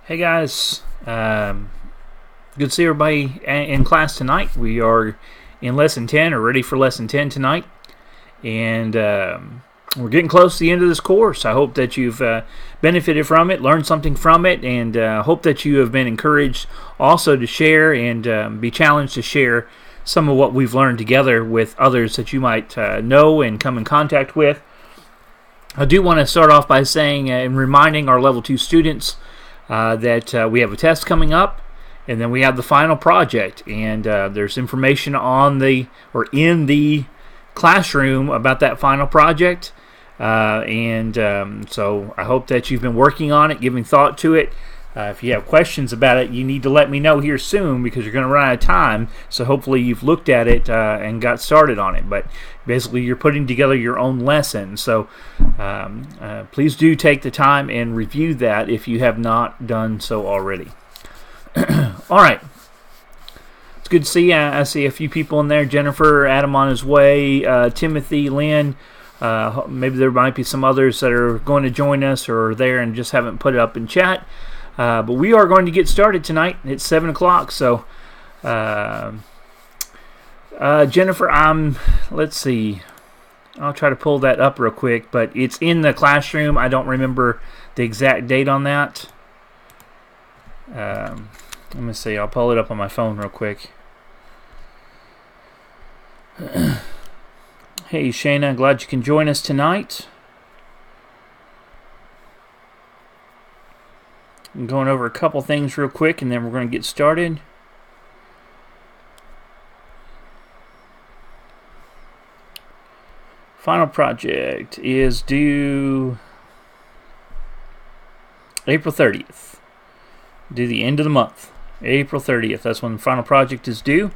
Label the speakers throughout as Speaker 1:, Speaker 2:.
Speaker 1: Hey guys, good to see everybody in class tonight. We are in lesson 10 or ready for lesson 10 tonight, and we're getting close to the end of this course. I hope that you've benefited from it, learned something from it, and hope that you have been encouraged also to share and be challenged to share some of what we've learned together with others that you might know and come in contact with. I do want to start off by saying and reminding our Level 2 students that we have a test coming up, and then we have the final project, and there's information on in the classroom about that final project, so I hope that you've been working on it, giving thought to it. If you have questions about it, you need to let me know here soon because you're going to run out of time. So hopefully you've looked at it and got started on it. But basically you're putting together your own lesson. So please do take the time and review that if you have not done so already. All right. It's good to see you. I see a few people in there. Jennifer, Adam on his way, Timothy, Lynn. Maybe there might be some others that are going to join us or are there and just haven't put it up in chat. But we are going to get started tonight. It's 7 o'clock, so Jennifer, let's see. I'll try to pull that up real quick, but it's in the classroom. I don't remember the exact date on that. Let me see. I'll pull it up on my phone real quick. Hey, Shayna, glad you can join us tonight. I'm going over a couple things real quick, and then we're going to get started. Final project is due April 30th. Due the end of the month. April 30th. That's when the final project is due.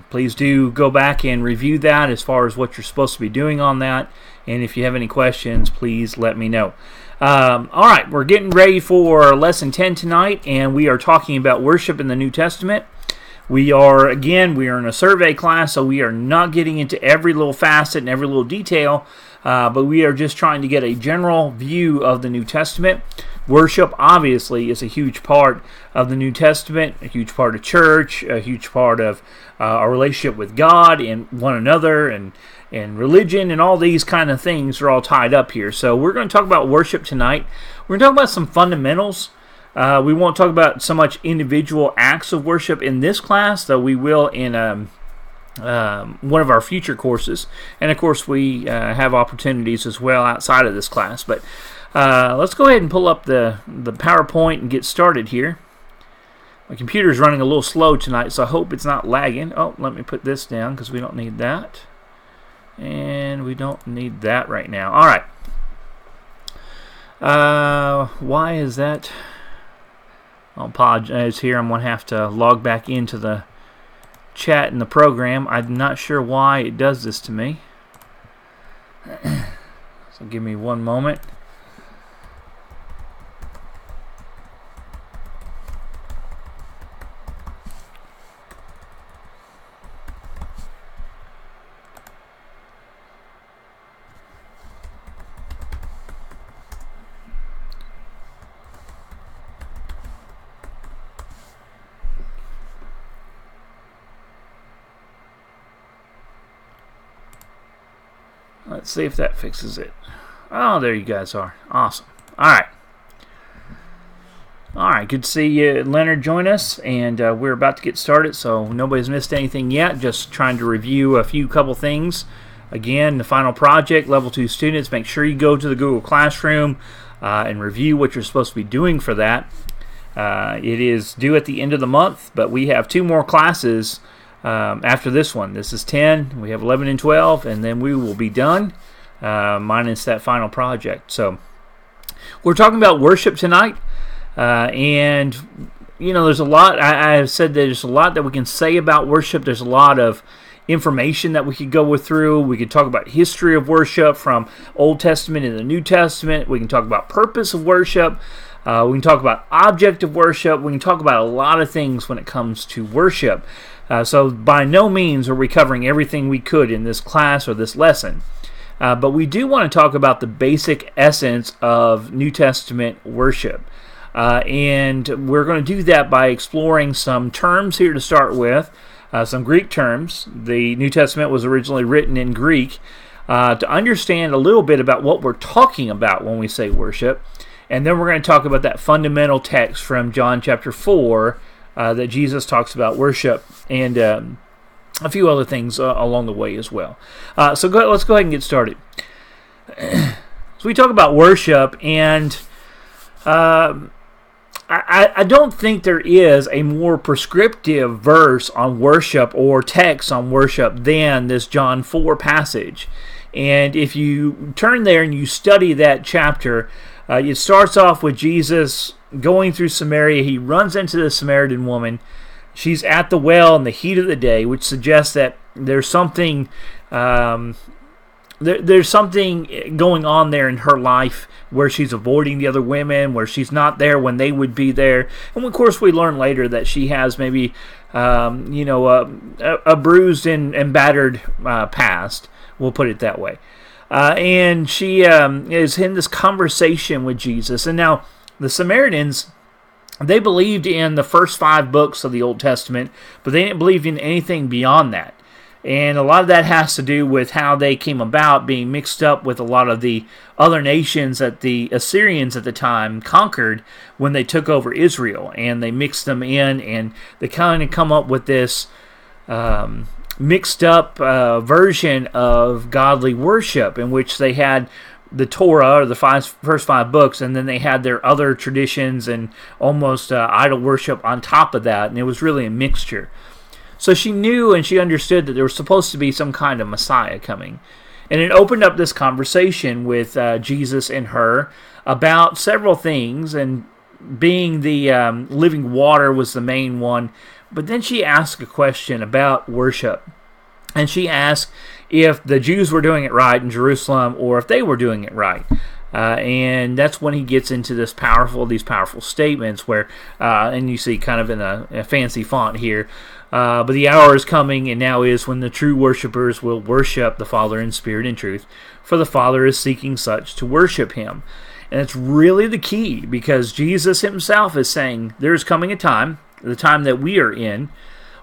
Speaker 1: Please do go back and review that as far as what you're supposed to be doing on that. And if you have any questions, please let me know. All right, we're getting ready for lesson 10 tonight, and we are talking about worship in the New Testament. We are in a survey class, so we are not getting into every little facet and every little detail, but we are just trying to get a general view of the New Testament. Worship, obviously, is a huge part of the New Testament, a huge part of church, a huge part of our relationship with God and one another, and religion, and all these kind of things are all tied up here. So we're going to talk about worship tonight. We're going to talk about some fundamentals. We won't talk about so much individual acts of worship in this class, though we will in one of our future courses. And of course, we have opportunities as well outside of this class. But let's go ahead and pull up the PowerPoint and get started here. My computer's running a little slow tonight, so I hope it's not lagging. Oh, let me put this down because we don't need that. And we don't need that right now. All right. Why is that? I'll apologize here. I'm going to have to log back into the chat in the program. I'm not sure why it does this to me. So give me one moment. Let's see if that fixes it. Oh, there you guys are. Awesome. All right, good to see Leonard join us, and we're about to get started, so nobody's missed anything yet. Just trying to review a couple things. Again, the final project, Level 2 students, make sure you go to the Google Classroom and review what you're supposed to be doing for that. It is due at the end of the month, but we have 2 more classes after this one. This is 10, we have 11 and 12, and then we will be done, minus that final project. So we're talking about worship tonight, and there's a lot. I have said that there's a lot that we can say about worship. There's a lot of information that we could go through. We could talk about history of worship from Old Testament and the New Testament. We can talk about purpose of worship. We can talk about object of worship. We can talk about a lot of things when it comes to worship. So by no means are we covering everything we could in this class or this lesson. But we do want to talk about the basic essence of New Testament worship. And we're going to do that by exploring some terms here to start with, some Greek terms. The New Testament was originally written in Greek, to understand a little bit about what we're talking about when we say worship. And then we're going to talk about that fundamental text from John chapter 4 that Jesus talks about worship, and a few other things along the way as well. Let's go ahead and get started. So we talk about worship, and I don't think there is a more prescriptive verse on worship or text on worship than this John 4 passage. And if you turn there and you study that chapter, it starts off with Jesus going through Samaria. He runs into the Samaritan woman. She's at the well in the heat of the day, which suggests that there's something there's something going on there in her life where she's avoiding the other women, where she's not there when they would be there. And of course, we learn later that she has maybe a bruised and battered past. We'll put it that way. And she is in this conversation with Jesus. And now, the Samaritans, they believed in the first 5 books of the Old Testament, but they didn't believe in anything beyond that. And a lot of that has to do with how they came about being mixed up with a lot of the other nations that the Assyrians at the time conquered when they took over Israel. And they mixed them in, and they kind of come up with this mixed up version of godly worship, in which they had the Torah, or the first 5 books, and then they had their other traditions and almost idol worship on top of that, and it was really a mixture. So she knew and she understood that there was supposed to be some kind of Messiah coming. And it opened up this conversation with Jesus and her about several things, and being the living water was the main one. But then she asked a question about worship. And she asked if the Jews were doing it right in Jerusalem, or if they were doing it right. And that's when he gets into these powerful statements where, and you see kind of in a fancy font here, but the hour is coming, and now is, when the true worshipers will worship the Father in spirit and truth, for the Father is seeking such to worship him. And it's really the key, because Jesus himself is saying there's coming a time, the time that we are in,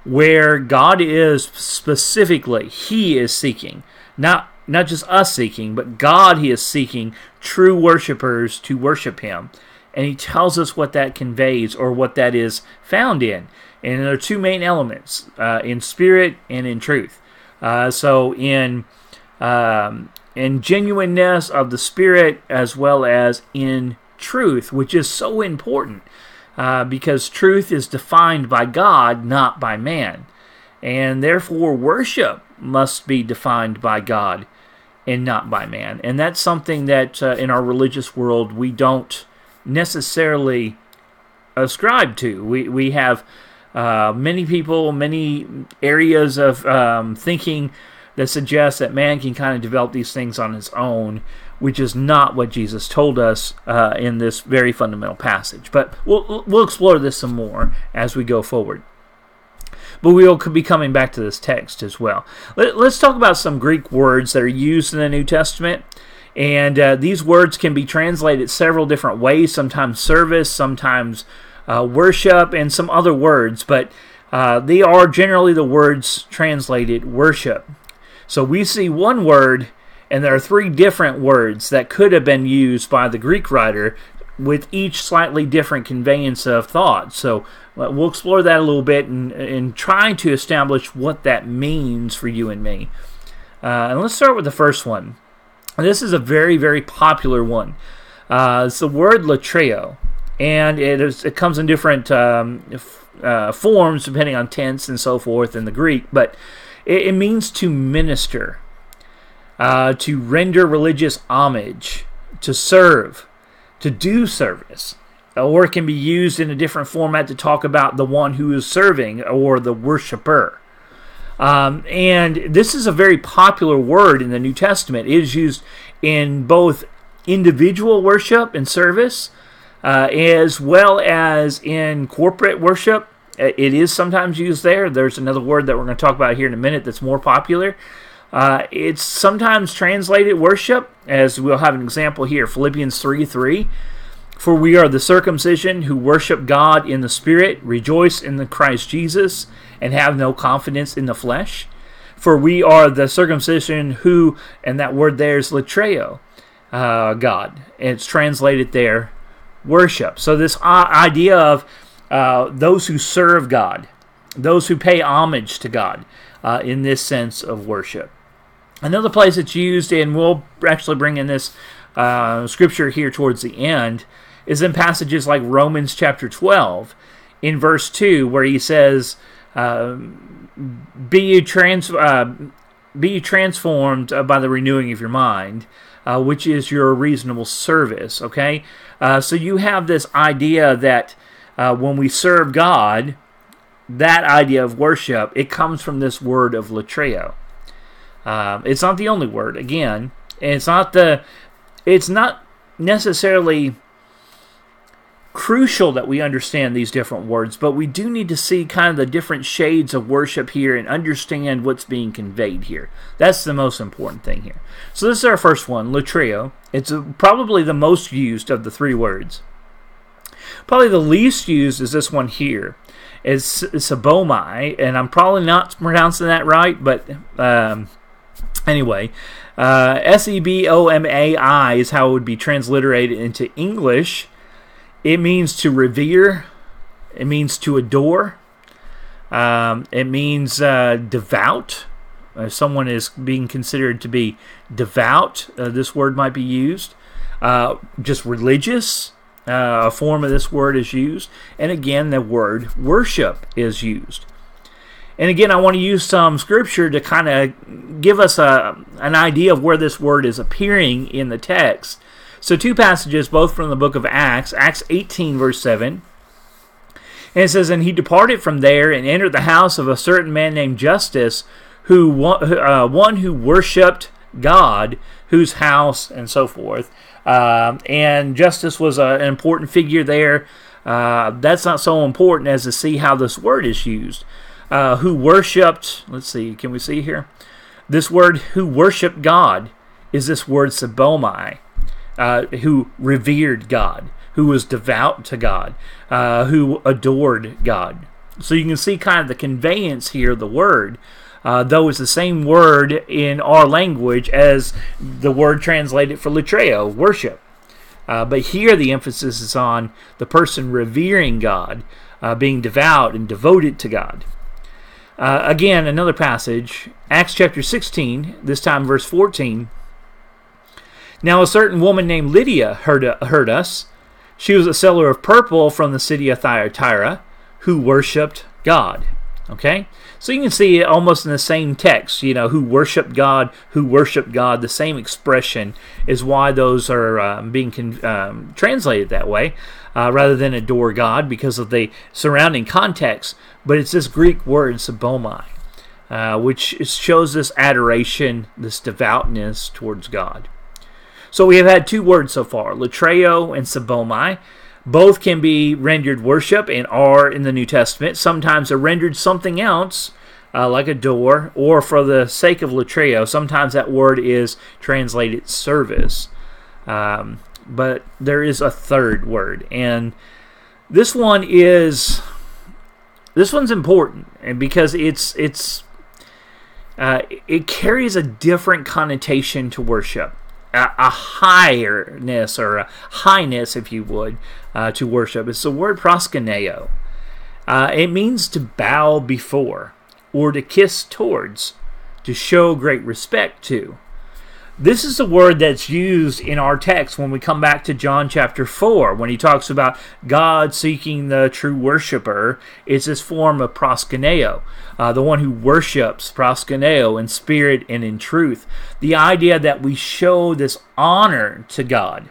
Speaker 1: where God is specifically, he is seeking, not just us seeking, but God, he is seeking true worshipers to worship him. And he tells us what that conveys, or what that is found in. And there are 2 main elements, in spirit and in truth. So in genuineness of the spirit, as well as in truth, which is so important. Because truth is defined by God, not by man. And therefore, worship must be defined by God and not by man. And that's something that in our religious world we don't necessarily ascribe to. We have many people, many areas of thinking that suggest that man can kind of develop these things on his own, which is not what Jesus told us in this very fundamental passage. But we'll explore this some more as we go forward. But we'll be coming back to this text as well. Let's talk about some Greek words that are used in the New Testament. And these words can be translated several different ways, sometimes service, sometimes worship, and some other words. But they are generally the words translated worship. So we see one word, and there are 3 different words that could have been used by the Greek writer, with each slightly different conveyance of thought. So we'll explore that a little bit and try to establish what that means for you and me. And let's start with the first one. This is a very, very popular one. It's the word latreo, and it comes in different forms depending on tense and so forth in the Greek, but it means to minister, to render religious homage, to serve, to do service. Or it can be used in a different format to talk about the one who is serving, or the worshiper. And this is a very popular word in the New Testament. It is used in both individual worship and service, as well as in corporate worship. It is sometimes used there. There's another word that we're going to talk about here in a minute that's more popular. It's sometimes translated worship, as we'll have an example here, Philippians 3:3. For we are the circumcision who worship God in the Spirit, rejoice in the Christ Jesus, and have no confidence in the flesh. For we are the circumcision who, and that word there is latreo, God. It's translated there, worship. So this idea of those who serve God, those who pay homage to God, in this sense of worship. Another place it's used, and we'll actually bring in this scripture here towards the end, is in passages like Romans chapter 12, in verse 2, where he says, be you transformed by the renewing of your mind, which is your reasonable service. Okay, so you have this idea that when we serve God, that idea of worship, it comes from this word of latreo. It's not the only word, again, and it's not necessarily crucial that we understand these different words, but we do need to see kind of the different shades of worship here and understand what's being conveyed here. That's the most important thing here. So this is our first one, latreo. It's probably the most used of the three words. Probably the least used is this one here. It's sabomai, and I'm probably not pronouncing that right, but anyway, sebomai is how it would be transliterated into English. It means to revere. It means to adore. It means devout. If someone is being considered to be devout, this word might be used. Just religious, a form of this word is used. And again, the word worship is used. And again, I want to use some scripture to kind of give us an idea of where this word is appearing in the text. So two passages, both from the book of Acts, Acts 18, verse 7. And it says, and he departed from there and entered the house of a certain man named Justus, one who worshipped God, whose house, and so forth. And Justus was an important figure there. That's not so important as to see how this word is used. Who worshipped, let's see, can we see here? This word, who worshipped God, is this word sabomai. Who revered God, who was devout to God, who adored God. So you can see kind of the conveyance here of the word, though it's the same word in our language as the word translated for latreo, worship. But here the emphasis is on the person revering God, being devout and devoted to God. Again, another passage, Acts chapter 16, this time verse 14. Now a certain woman named Lydia heard us. She was a seller of purple from the city of Thyatira, who worshipped God. Okay? So you can see it almost in the same text, who worshipped God, the same expression is why those are being translated that way, rather than adore God because of the surrounding context. But it's this Greek word, sabomai, which shows this adoration, this devoutness towards God. So we have had two words so far, latreo and sabomai. Both can be rendered worship and are in the New Testament. Sometimes they're rendered something else, like adore, or for the sake of latreo, sometimes that word is translated service. But there is a third word, and this one's important, and because it carries a different connotation to worship. A higherness, or a highness, if you would, to worship. It's the word proskuneo. It means to bow before, or to kiss towards, to show great respect to. This is the word that's used in our text when we come back to John chapter 4, when he talks about God seeking the true worshiper. It's this form of proskuneo, the one who worships, proskuneo, in spirit and in truth. The idea that we show this honor to God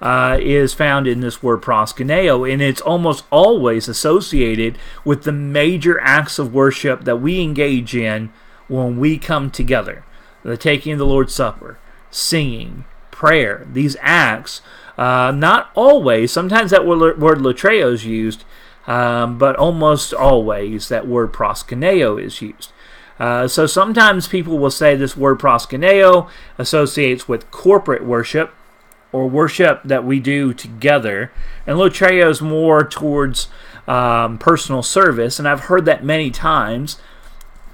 Speaker 1: is found in this word proskuneo, and it's almost always associated with the major acts of worship that we engage in when we come together. The taking of the Lord's Supper, singing, prayer, these acts, not always, sometimes that word latreo is used, but almost always that word proskuneo is used. So sometimes people will say this word proskuneo associates with corporate worship, or worship that we do together, and Latreo is more towards personal service, and I've heard that many times,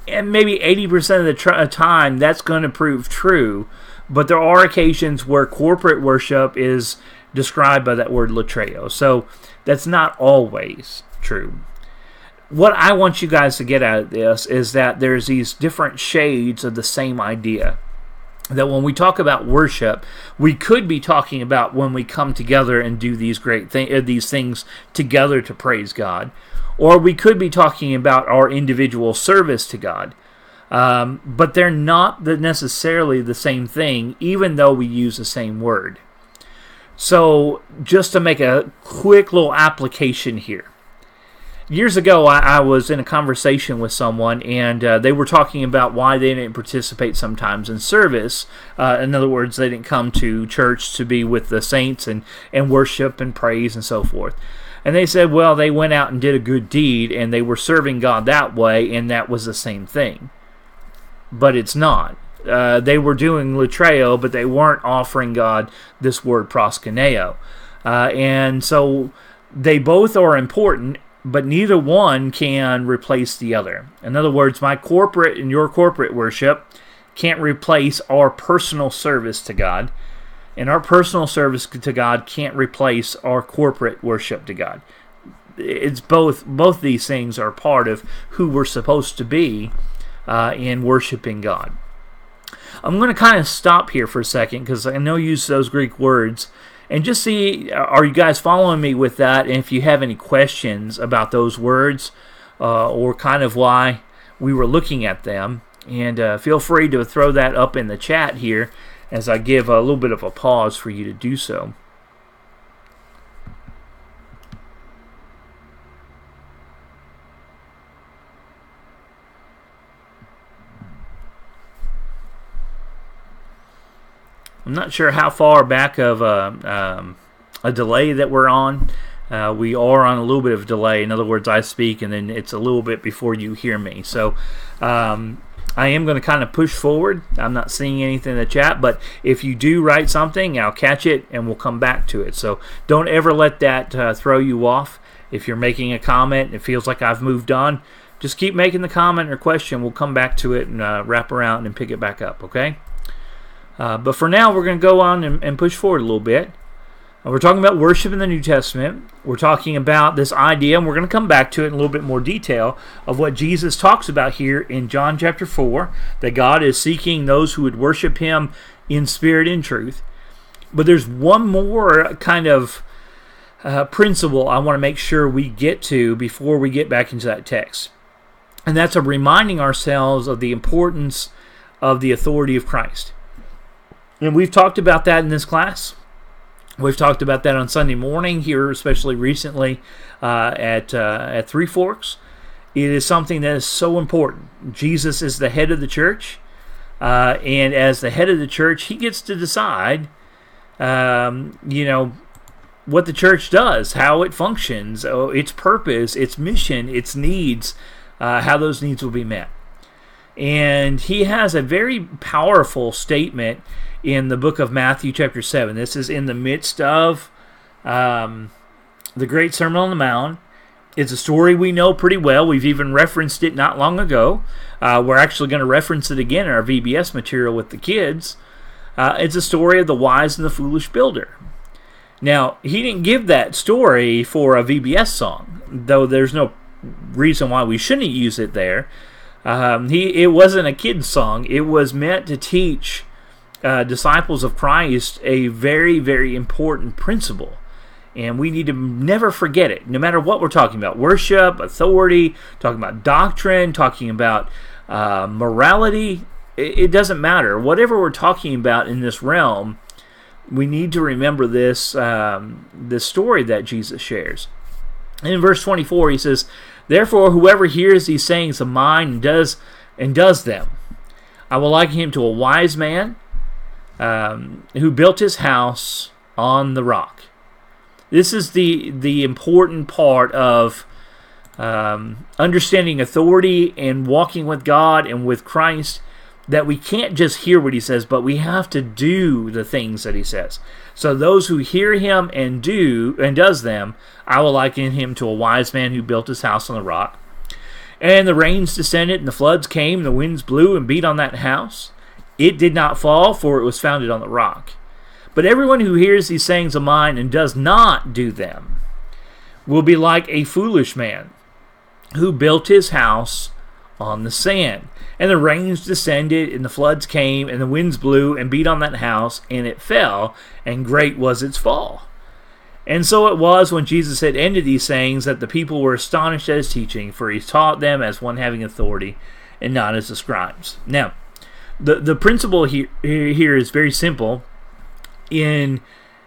Speaker 1: and maybe 80% of the time that's going to prove true, but there are occasions where corporate worship is described by that word Latreo, so that's not always true. What I want you guys to get out of this is that there's these different shades of the same idea. That when we talk about worship, we could be talking about when we come together and do these these things together to praise God, or we could be talking about our individual service to God. But they're not necessarily the same thing, even though we use the same word. So, just to make a quick little application here. Years ago, I was in a conversation with someone, and they were talking about why they didn't participate sometimes in service. In other words, they didn't come to church to be with the saints and worship and praise and so forth. And they said, well, they went out and did a good deed, and they were serving God that way, and that was the same thing. But it's not. They were doing Latreo, but they weren't offering God this word proskuneo. And so they both are important, but neither one can replace the other. In other words, my corporate and your corporate worship can't replace our personal service to God, and our personal service to God can't replace our corporate worship to God. It's both these things are part of who we're supposed to be in worshiping God. I'm going to kind of stop here for a second because I know you use those Greek words, and just see, are you guys following me with that? And if you have any questions about those words or kind of why we were looking at them, and feel free to throw that up in the chat here as I give a little bit of a pause for you to do so. I'm not sure how far back of a delay that we're on. We are on a little bit of delay. In other words, I speak and then it's a little bit before you hear me. So I am going to kind of push forward. I'm not seeing anything in the chat, but if you do write something, I'll catch it and we'll come back to it. So don't ever let that throw you off. If you're making a comment and it feels like I've moved on, just keep making the comment or question. We'll come back to it and wrap around and pick it back up, okay? But for now, we're going to go on and push forward a little bit. We're talking about worship in the New Testament. We're talking about this idea, and we're going to come back to it in a little bit more detail, of what Jesus talks about here in John chapter 4, that God is seeking those who would worship Him in spirit and truth. But there's one more kind of principle I want to make sure we get to before we get back into that text. And that's of reminding ourselves of the importance of the authority of Christ. And we've talked about that in this class. We've talked about that on Sunday morning here, especially recently at Three Forks. It is something that is so important. Jesus is the head of the church, and as the head of the church, He gets to decide, what the church does, how it functions, its purpose, its mission, its needs, how those needs will be met. And He has a very powerful statement in the book of Matthew chapter 7. This is in the midst of the Great Sermon on the Mount. It's a story we know pretty well. We've even referenced it not long ago. We're actually going to reference it again in our VBS material with the kids. It's a story of the wise and the foolish builder. Now, He didn't give that story for a VBS song, though there's no reason why we shouldn't use it there. It wasn't a kid's song. It was meant to teach disciples of Christ a very, very important principle. And we need to never forget it, no matter what we're talking about. Worship, authority, talking about doctrine, talking about morality. It doesn't matter. Whatever we're talking about in this realm, we need to remember this story that Jesus shares. And in verse 24, He says, "Therefore, whoever hears these sayings of mine and does them, I will liken him to a wise man who built his house on the rock." This is the important part of understanding authority and walking with God and with Christ, that we can't just hear what he says, but we have to do the things that he says. So those who hear him and does them, I will liken him to a wise man who built his house on the rock. And the rains descended, and the floods came, and the winds blew and beat on that house. It did not fall, for it was founded on the rock. But everyone who hears these sayings of mine and does not do them will be like a foolish man who built his house on the sand. And the rains descended, and the floods came, and the winds blew and beat on that house, and it fell, and great was its fall. And so it was when Jesus had ended these sayings that the people were astonished at his teaching, for he taught them as one having authority, and not as the scribes. Now, the principle here is very simple. In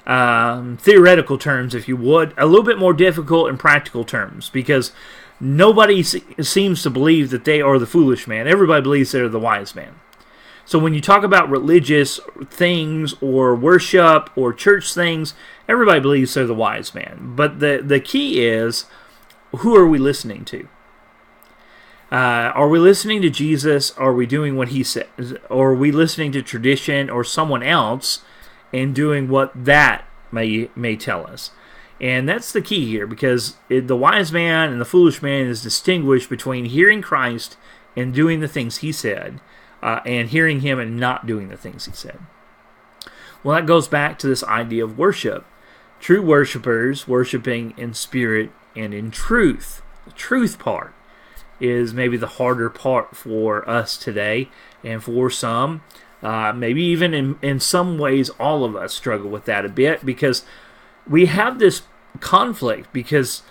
Speaker 1: theoretical terms, if you would, a little bit more difficult in practical terms, because nobody seems to believe that they are the foolish man. Everybody believes they're the wise man. So when you talk about religious things or worship or church things, everybody believes they're the wise man. But the key is, who are we listening to? Are we listening to Jesus? Are we doing what he says? Or are we listening to tradition or someone else and doing what that may tell us? And that's the key here, because the wise man and the foolish man is distinguished between hearing Christ and doing the things he said, and hearing him and not doing the things he said. Well, that goes back to this idea of worship. True worshipers worshiping in spirit and in truth. The truth part is maybe the harder part for us today, and for some, maybe even in some ways, all of us struggle with that a bit, because we have this conflict, because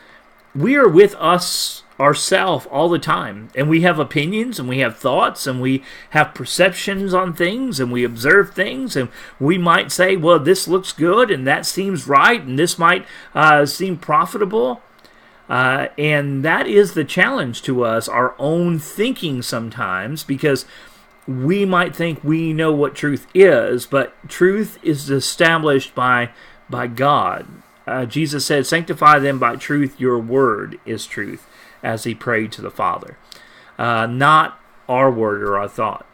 Speaker 1: we are with ourselves all the time, and we have opinions, and we have thoughts, and we have perceptions on things, and we observe things, and we might say, well, this looks good, and that seems right, and this might seem profitable. And that is the challenge to us, our own thinking sometimes, because we might think we know what truth is, but truth is established by God. Jesus said, sanctify them by truth, your word is truth, as he prayed to the Father. Not our word or our thought.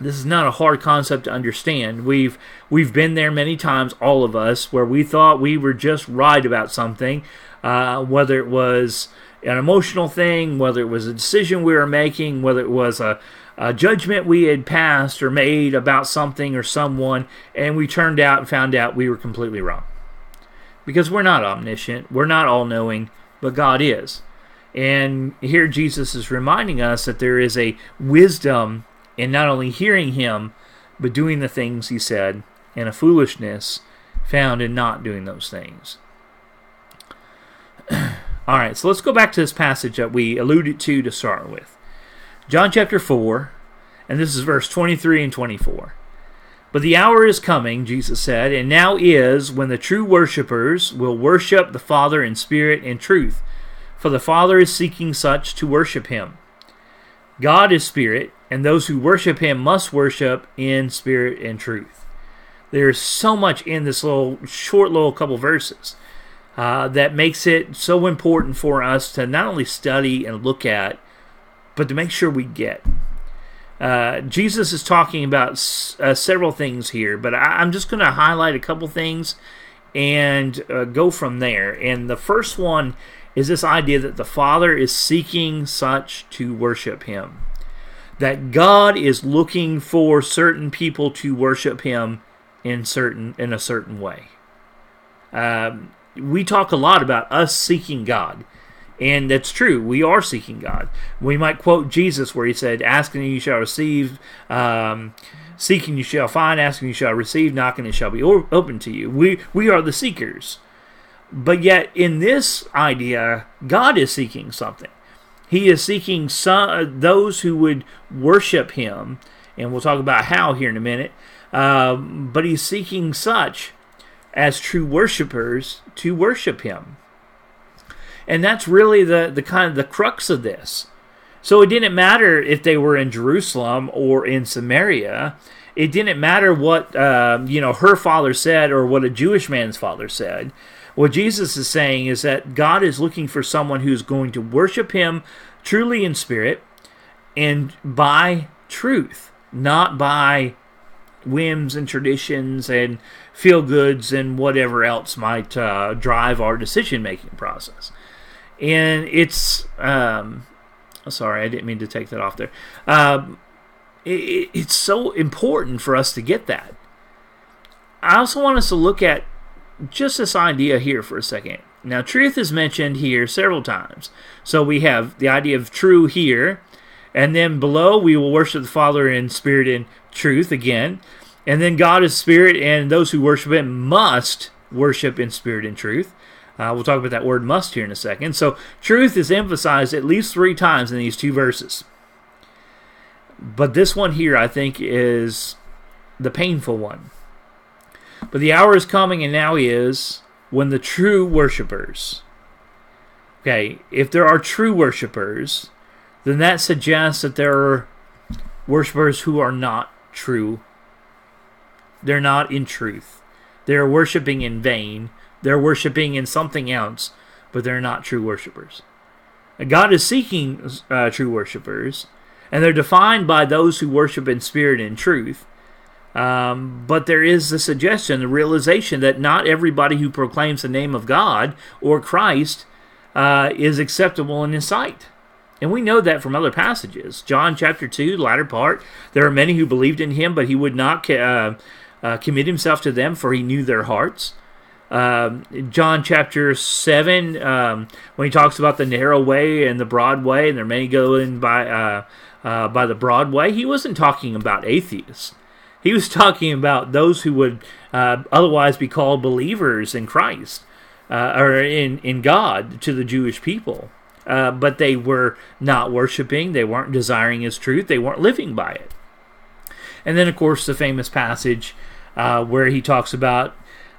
Speaker 1: This is not a hard concept to understand. We've been there many times, all of us, where we thought we were just right about something, whether it was an emotional thing, whether it was a decision we were making, whether it was a judgment we had passed or made about something or someone, and we turned out and found out we were completely wrong. Because we're not omniscient, we're not all-knowing, but God is. And here Jesus is reminding us that there is a wisdom in not only hearing him, but doing the things he said, and a foolishness found in not doing those things. All right, so let's go back to this passage that we alluded to start with. John chapter 4, and this is verse 23 and 24. But the hour is coming, Jesus said, and now is, when the true worshipers will worship the Father in spirit and truth, for the Father is seeking such to worship him. God is spirit, and those who worship him must worship in spirit and truth. There's so much in this short little couple verses that makes it so important for us to not only study and look at, but to make sure we get. Jesus is talking about several things here, but I'm just going to highlight a couple things and go from there. And the first one is this idea that the Father is seeking such to worship him. That God is looking for certain people to worship him in a certain way. We talk a lot about us seeking God. And that's true. We are seeking God. We might quote Jesus where he said, asking you shall receive, seeking you shall find, asking you shall receive, knocking it shall be open to you. We are the seekers. But yet in this idea, God is seeking something. He is seeking those who would worship him. And we'll talk about how here in a minute. But he's seeking such as true worshipers to worship him. And that's really the kind of the crux of this. So it didn't matter if they were in Jerusalem or in Samaria. It didn't matter what her father said or what a Jewish man's father said. What Jesus is saying is that God is looking for someone who's going to worship him truly in spirit and by truth. not by whims and traditions and feel-goods and whatever else might drive our decision-making process. And it's... sorry, I didn't mean to take that off there. It's so important for us to get that. I also want us to look at just this idea here for a second. Now, truth is mentioned here several times. So we have the idea of true here, and then below we will worship the Father in spirit and truth again. And then God is spirit, and those who worship Him must worship in spirit and truth. We'll talk about that word must here in a second. So truth is emphasized at least 3 times in these 2 verses. But this one here, I think, is the painful one. But the hour is coming, and now is, when the true worshipers... Okay, if there are true worshipers, then that suggests that there are worshipers who are not true. They're not in truth. They're worshiping in vain. They're worshiping in something else, but they're not true worshipers. God is seeking true worshipers, and they're defined by those who worship in spirit and truth. But there is the suggestion, the realization that not everybody who proclaims the name of God or Christ is acceptable in His sight. And we know that from other passages. John chapter 2, the latter part, there are many who believed in Him, but He would not commit Himself to them, for He knew their hearts. John chapter 7, when He talks about the narrow way and the broad way, and there are many going by the broad way, He wasn't talking about atheists. He was talking about those who would otherwise be called believers in Christ, or in God to the Jewish people. But they were not worshiping, they weren't desiring His truth, they weren't living by it. And then, of course, the famous passage where He talks about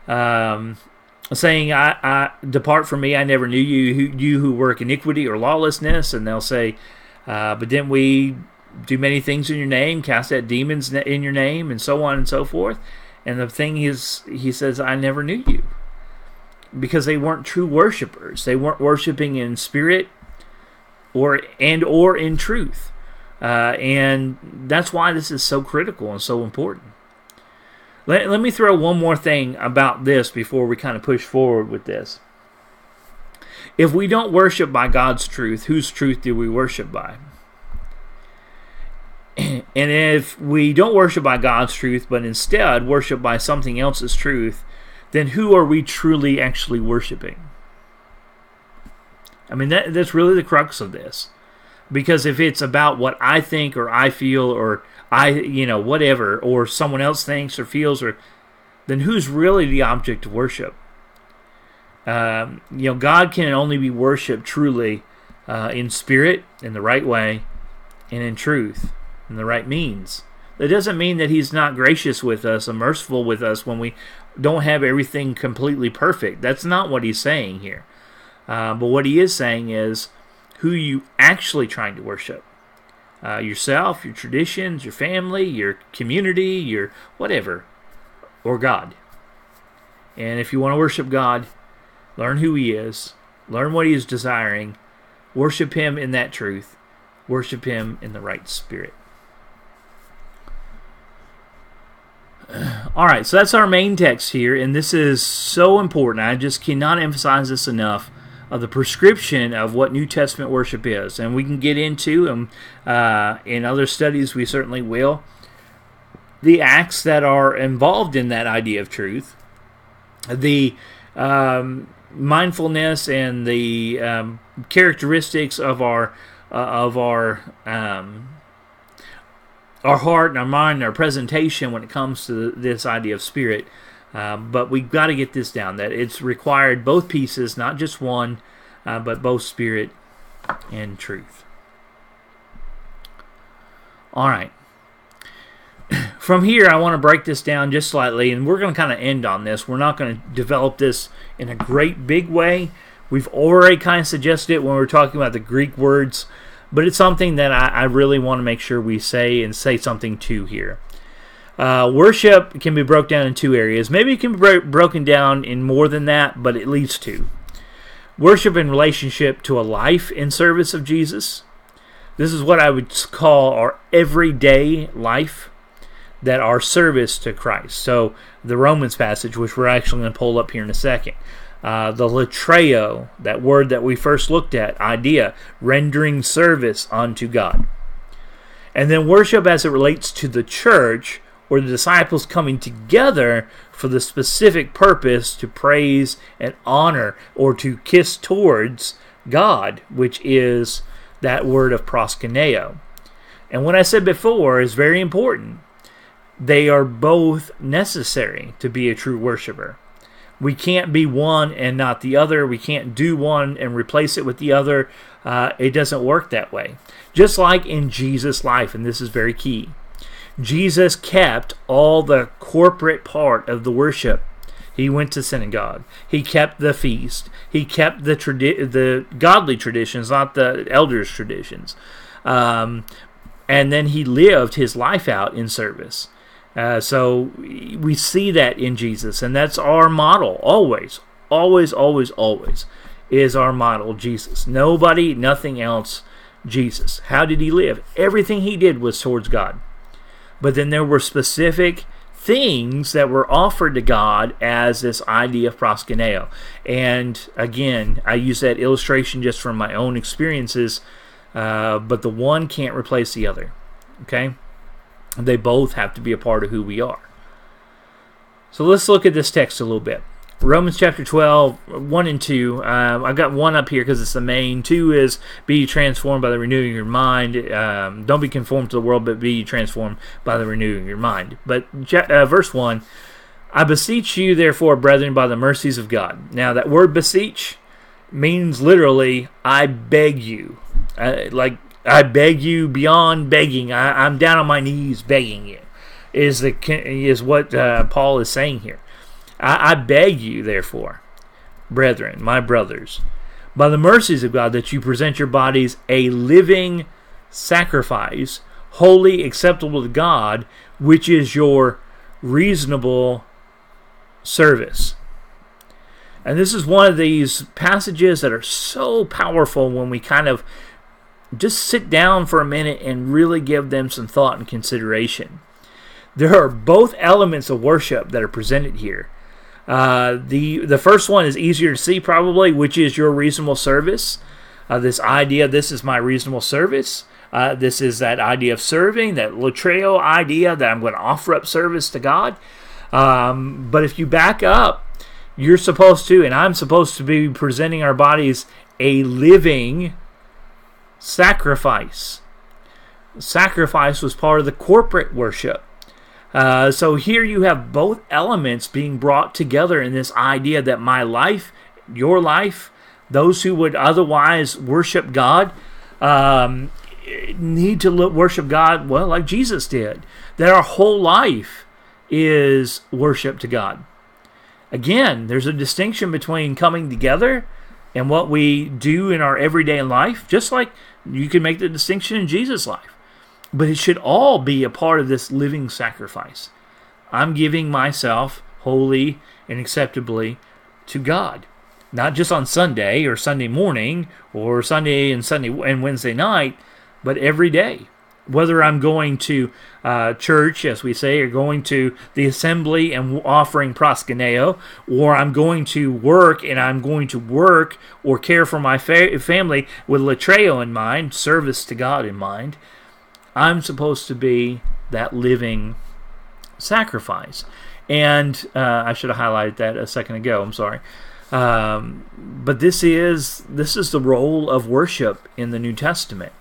Speaker 1: saying, I depart from me, I never knew you, you who work iniquity or lawlessness. And they'll say, but didn't we do many things in your name, cast out demons in your name, and so on and so forth? And the thing is, He says, I never knew you. Because they weren't true worshipers. They weren't worshiping in spirit or in truth. And that's why this is so critical and so important. Let me throw one more thing about this before we kind of push forward with this. If we don't worship by God's truth, whose truth do we worship by? And if we don't worship by God's truth, but instead worship by something else's truth, then who are we truly actually worshiping? I mean, that's really the crux of this. Because if it's about what I think or I feel or whatever, or someone else thinks or feels, then who's really the object of worship? God can only be worshipped truly in spirit, in the right way, and in truth, in the right means. That doesn't mean that He's not gracious with us and merciful with us when we don't have everything completely perfect. That's not what He's saying here. But what He is saying is, who you actually trying to worship? Yourself, your traditions, your family, your community, your whatever, or God. And if you want to worship God, learn who He is, learn what He is desiring, worship Him in that truth, worship Him in the right spirit. Alright, so that's our main text here, and this is so important. I just cannot emphasize this enough, of the prescription of what New Testament worship is. And we can get into, in other studies we certainly will, the acts that are involved in that idea of truth, the mindfulness and the characteristics of our heart and our mind and our presentation when it comes to this idea of spirit. But we've got to get this down, that it's required both pieces, not just one, but both spirit and truth. All right. From here, I want to break this down just slightly, and we're going to kind of end on this. We're not going to develop this in a great big way. We've already kind of suggested it when we were talking about the Greek words, but it's something that I really want to make sure we say something to here. Worship can be broken down in 2 areas. Maybe it can be broken down in more than that, but at least 2. Worship in relationship to a life in service of Jesus. This is what I would call our everyday life, that our service to Christ. So the Romans passage, which we're actually going to pull up here in a second, the latreo, that word that we first looked at, idea, rendering service unto God. And then worship as it relates to the church, or the disciples coming together for the specific purpose to praise and honor, or to kiss towards God, which is that word of proskuneo. And what I said before is very important. They are both necessary to be a true worshiper. We can't be one and not the other. We can't do one and replace it with the other. It doesn't work that way. Just like in Jesus' life, and this is very key. Jesus kept all the corporate part of the worship. He went to synagogue. He kept the feast. He kept the godly traditions, not the elders' traditions. And then he lived his life out in service. So we see that in Jesus, and that's our model. Always, always, always, always is our model, Jesus. Nobody, nothing else, Jesus. How did he live? Everything he did was towards God. But then there were specific things that were offered to God as this idea of proskuneo. And again, I use that illustration just from my own experiences, but the one can't replace the other. Okay? They both have to be a part of who we are. So let's look at this text a little bit. Romans chapter 12, 1 and 2. I've got 1 up here because it's the main. 2 is, be transformed by the renewing of your mind. Don't be conformed to the world, but be transformed by the renewing of your mind. But verse 1, I beseech you, therefore, brethren, by the mercies of God. Now, that word beseech means literally, I beg you. I beg you beyond begging. I'm down on my knees begging you, is what Paul is saying here. I beg you, therefore, brethren, my brothers, by the mercies of God, that you present your bodies a living sacrifice, holy, acceptable to God, which is your reasonable service. And this is one of these passages that are so powerful when we kind of just sit down for a minute and really give them some thought and consideration. There are both elements of worship that are presented here. The first one is easier to see probably, which is your reasonable service. This idea, this is my reasonable service. This is that idea of serving, that latreo idea that I'm going to offer up service to God. But if you back up, you're supposed to, and I'm supposed to be presenting our bodies a living sacrifice. Sacrifice was part of the corporate worship. So here you have both elements being brought together in this idea that my life, your life, those who would otherwise worship God, need to worship God, well, like Jesus did. That our whole life is worship to God. Again, there's a distinction between coming together and what we do in our everyday life, just like you can make the distinction in Jesus' life. But it should all be a part of this living sacrifice. I'm giving myself wholly and acceptably to God. Not just on Sunday or Sunday morning or Sunday and Wednesday night, but every day. Whether I'm going to church, as we say, or going to the assembly and offering proskuneo, or I'm going to work and I'm going to work or care for my family with latreo in mind, service to God in mind, I'm supposed to be that living sacrifice. And I should have highlighted that a second ago. I'm sorry. But this is the role of worship in the New Testament.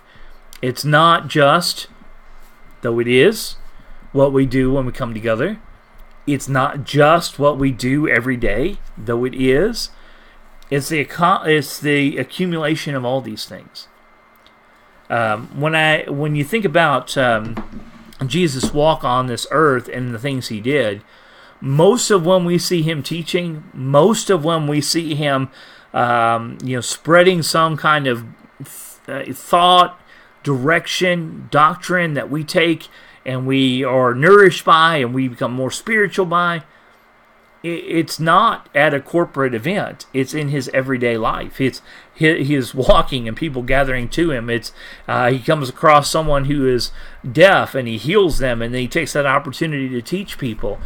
Speaker 1: It's not just, though it is, what we do when we come together. It's not just what we do every day, though it is. It's the accumulation of all these things. When you think about Jesus' walk on this earth and the things he did, most of when we see him teaching, most of when we see him, spreading some kind of thought, direction, doctrine that we take and we are nourished by and we become more spiritual by, it's not at a corporate event. It's in his everyday life. He is walking and people gathering to him. He comes across someone who is deaf and he heals them, and then he takes that opportunity to teach people.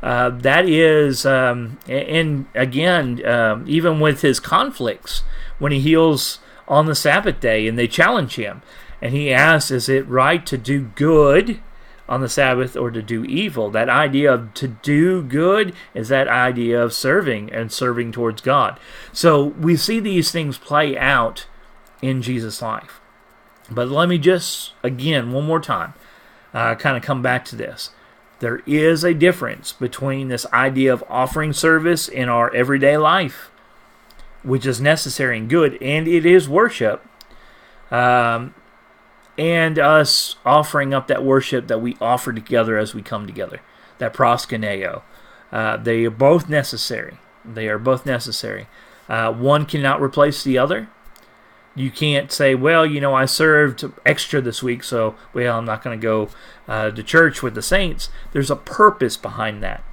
Speaker 1: That is, and again, even with his conflicts, when he heals on the Sabbath day and they challenge him, and he asks, is it right to do good on the Sabbath or to do evil? That idea of to do good is that idea of serving and serving towards God. So we see these things play out in Jesus' life. But let me just, again, one more time, kind of come back to this. There is a difference between this idea of offering service in our everyday life, which is necessary and good, and it is worship, and us offering up that worship that we offer together as we come together, that proskuneo. They are both necessary. They are both necessary. One cannot replace the other. You can't say, well, I served extra this week, so, I'm not going to go to church with the saints. There's a purpose behind that.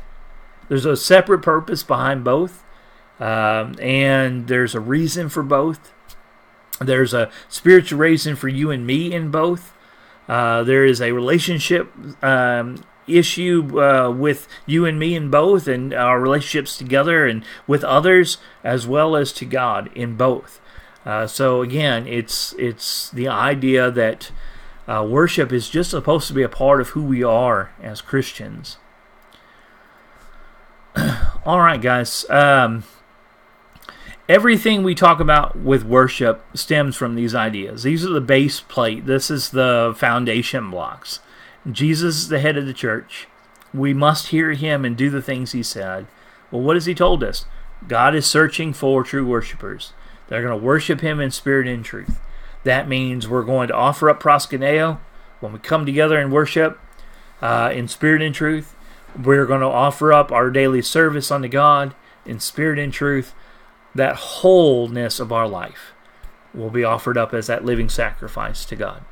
Speaker 1: There's a separate purpose behind both, and there's a reason for both. There's a spiritual reason for you and me in both. There is a relationship issue with you and me in both, and our relationships together and with others, as well as to God in both. So again, it's the idea that worship is just supposed to be a part of who we are as Christians. All right, guys. Everything we talk about with worship stems from these ideas. These are the base plate. This is the foundation blocks. Jesus is the head of the church. We must hear him and do the things he said. Well, what has he told us? God is searching for true worshipers. They're going to worship him in spirit and truth. That means we're going to offer up proskuneo when we come together and worship in spirit and truth. We're going to offer up our daily service unto God in spirit and truth. That wholeness of our life will be offered up as that living sacrifice to God.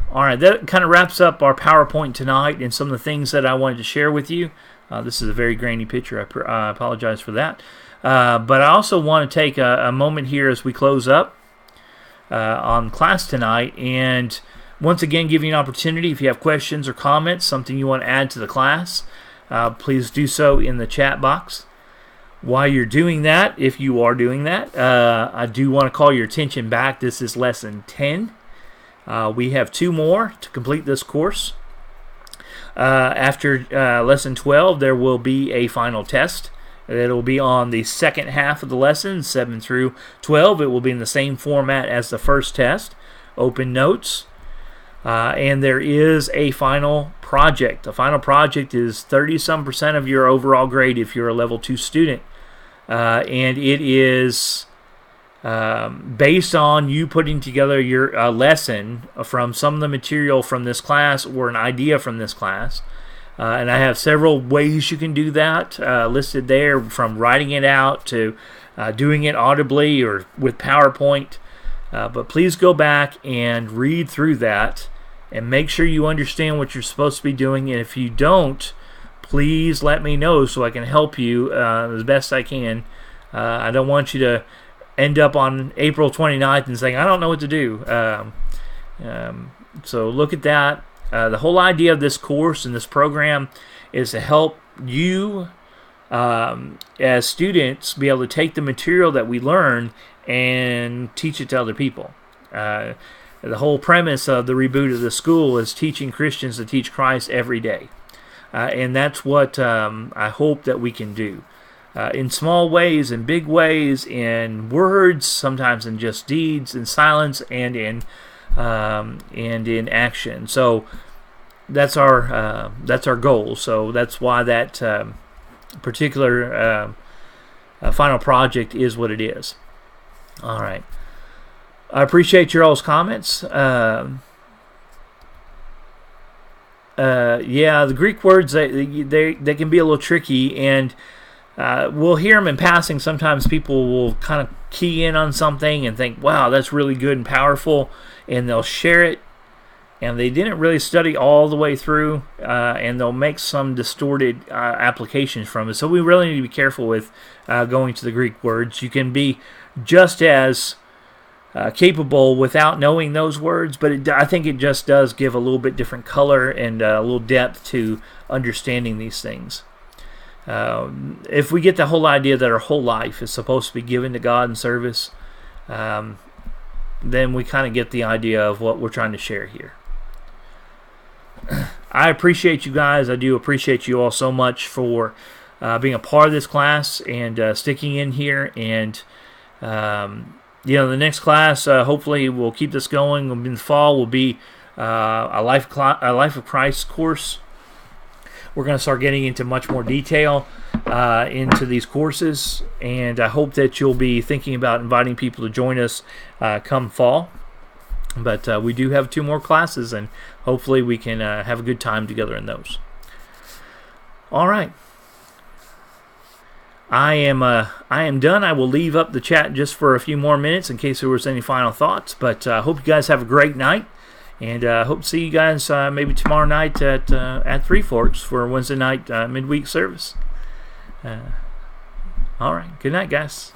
Speaker 1: All right, that kind of wraps up our PowerPoint tonight and some of the things that I wanted to share with you. This is a very grainy picture. I apologize for that. But I also want to take a moment here as we close up on class tonight, and once again give you an opportunity, if you have questions or comments, something you want to add to the class, please do so in the chat box. While you're doing that, if you are doing that, I do want to call your attention back. This is Lesson 10. We have 2 more to complete this course. After Lesson 12, there will be a final test. It will be on the second half of the lesson, 7 through 12. It will be in the same format as the first test, open notes. And there is a final project. The final project is 30-some% of your overall grade if you're a level 2 student. And it is based on you putting together your lesson from some of the material from this class or an idea from this class. And I have several ways you can do that listed there, from writing it out to doing it audibly or with PowerPoint. But please go back and read through that and make sure you understand what you're supposed to be doing. And if you don't, please let me know so I can help you as best I can. I don't want you to end up on April 29th and saying, I don't know what to do. So look at that. The whole idea of this course and this program is to help you as students be able to take the material that we learn and teach it to other people. The whole premise of the reboot of the school is teaching Christians to teach Christ every day. And that's what I hope that we can do. In small ways, in big ways, in words, sometimes in just deeds, in silence, and in action. So that's our goal. So that's why that particular final project is what it is. All right. I appreciate your all's comments. Yeah, the Greek words, they can be a little tricky, and we'll hear them in passing. Sometimes people will kind of key in on something and think, wow, that's really good and powerful, and they'll share it, and they didn't really study all the way through, and they'll make some distorted applications from it. So we really need to be careful with going to the Greek words. You can be just as capable without knowing those words, but I think it just does give a little bit different color and a little depth to understanding these things. If we get the whole idea that our whole life is supposed to be given to God in service, then we kind of get the idea of what we're trying to share here. I appreciate you guys. I do appreciate you all so much for being a part of this class and sticking in here. And the next class, hopefully, we'll keep this going. In the fall, will be a Life of Christ course. We're going to start getting into much more detail into these courses, and I hope that you'll be thinking about inviting people to join us come fall. But we do have 2 more classes, and hopefully we can have a good time together in those. All right. I am done. I will leave up the chat just for a few more minutes in case there was any final thoughts. But I hope you guys have a great night, and hope to see you guys maybe tomorrow night at Three Forks for Wednesday night midweek service. All right. Good night, guys.